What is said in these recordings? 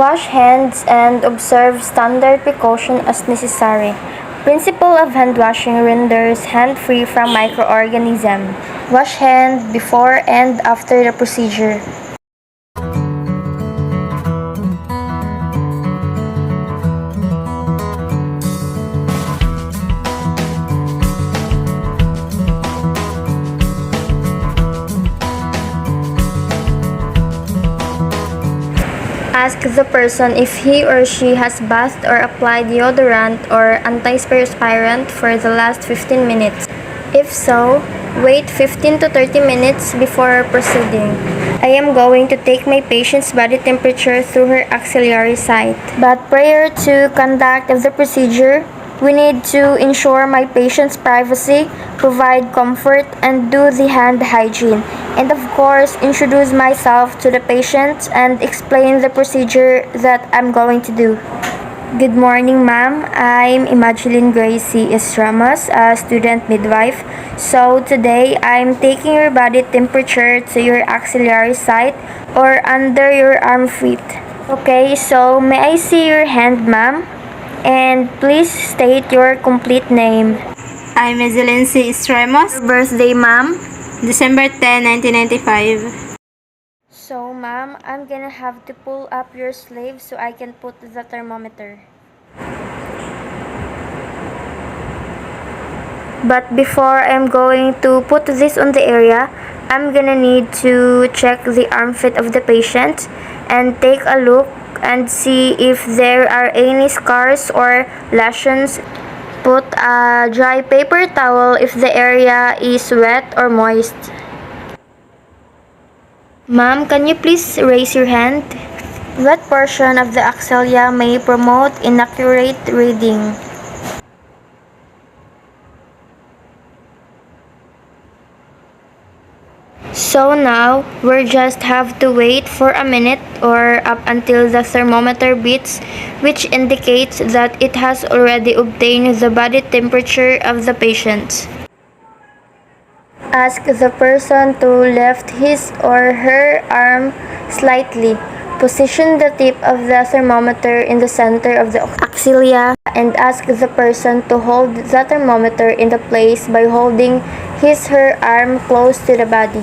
Wash hands and observe standard precaution as necessary. Principle of hand washing renders hand free from microorganisms. Wash hand before and after the procedure. Ask the person if he or she has bathed or applied deodorant or antiperspirant for the last 15 minutes. If so, wait 15 to 30 minutes before proceeding. I am going to take my patient's body temperature through her axillary site. But prior to conduct of the procedure, we need to ensure my patient's privacy, provide comfort, and do the hand hygiene. And of course, introduce myself to the patient and explain the procedure that I'm going to do. Good morning, ma'am. I'm Imageline Gracie Estramos, a student midwife. So today, I'm taking your body temperature to your axillary site or under your armpit. Okay, so may I see your hand, ma'am? And please state your complete name. I'm Imageline C. Estremos, Birthday, ma'am? December 10, 1995. So, ma'am, I'm gonna have to pull up your sleeve so I can put the thermometer. But before I'm going to put this on the area, I'm gonna need to check the armpit of the patient and take a look and see if there are any scars or lesions. Put a dry paper towel if the area is wet or moist. Ma'am, can you please raise your hand? That portion of the axilla may promote inaccurate reading. So now, we just have to wait for a minute or up until the thermometer beeps, which indicates that it has already obtained the body temperature of the patient. Ask the person to lift his or her arm slightly. Position the tip of the thermometer in the center of the axilla and ask the person to hold the thermometer in the place by holding his/her arm close to the body.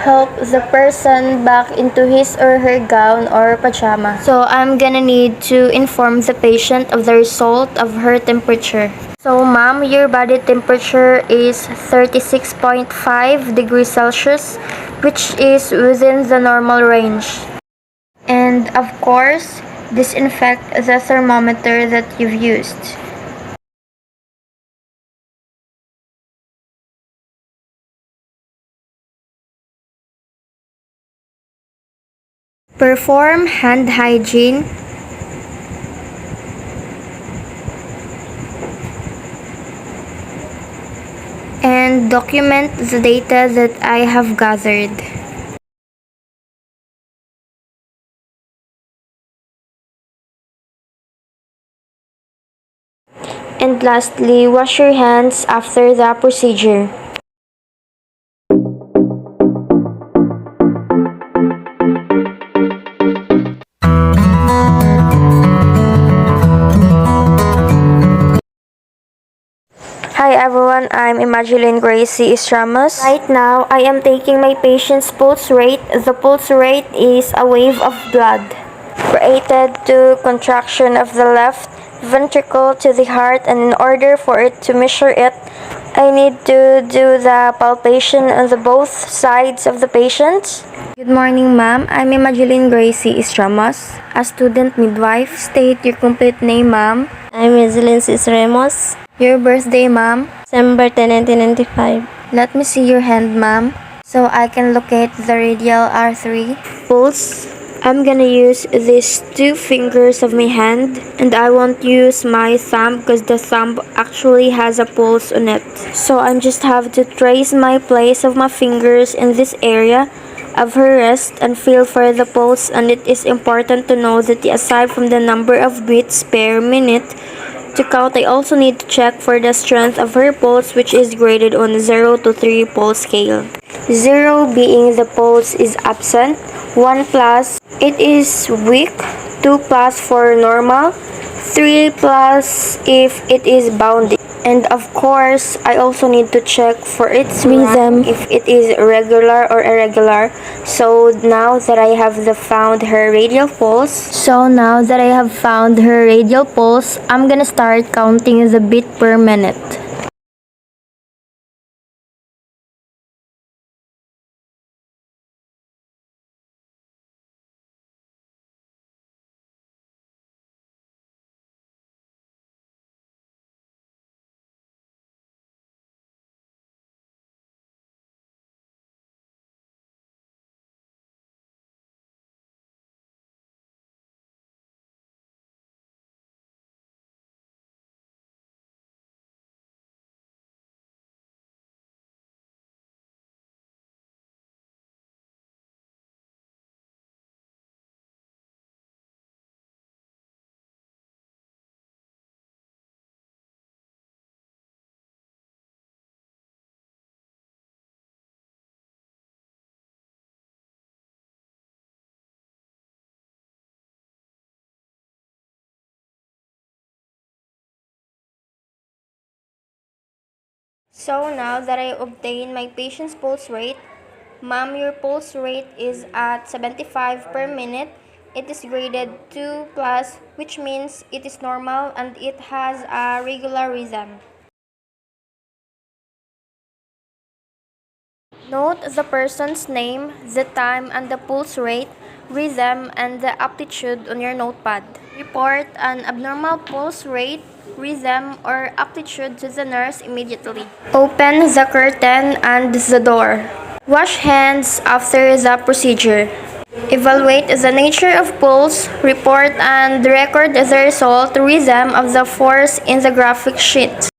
Help the person back into his or her gown or pajama. So I'm gonna need to inform the patient of the result of her temperature. So ma'am, your body temperature is 36.5 degrees Celsius, which is within the normal range. And of course, disinfect the thermometer that you've used. Perform hand hygiene. And document the data that I have gathered. And lastly, wash your hands after the procedure. Hi everyone, I'm Immaculate Gracie Estramos. Right now, I am taking my patient's pulse rate. The pulse rate is a wave of blood created to contraction of the left ventricle to the heart, and in order for it to measure it, I need to do the palpation on the both sides of the patient. Good morning, ma'am. I'm Immaculate Gracie Estramos, a student midwife. State your complete name, ma'am. I'm Mezilinci Ramos. Your birthday, ma'am. December 10, 1995. Let me see your hand, ma'am, so I can locate the radial artery. Pulse. I'm gonna use these two fingers of my hand, and I won't use my thumb because the thumb actually has a pulse on it. So I just have to trace my place of my fingers in this area of her wrist and feel for the pulse. And it is important to know that aside from the number of beats per minute to count, I also need to check for the strength of her pulse, which is graded on 0 to 3 pulse scale. 0 being the pulse is absent, 1 plus it is weak, 2 plus for normal, 3 plus if it is bounding. And of course, I also need to check for its rhythm if it is regular or irregular. So now that I have found her radial pulse, I'm gonna start counting the beat per minute. So now that I obtained my patient's pulse rate, ma'am, your pulse rate is at 75 per minute. It is graded 2 plus, which means it is normal and it has a regular rhythm. Note the person's name, the time, and the pulse rate, rhythm, and the aptitude on your notepad. Report an abnormal pulse rate, rhythm, or aptitude to the nurse immediately. Open the curtain and the door. Wash hands after the procedure. Evaluate the nature of pulse, report and record the result, rhythm of the force in the graphic sheet.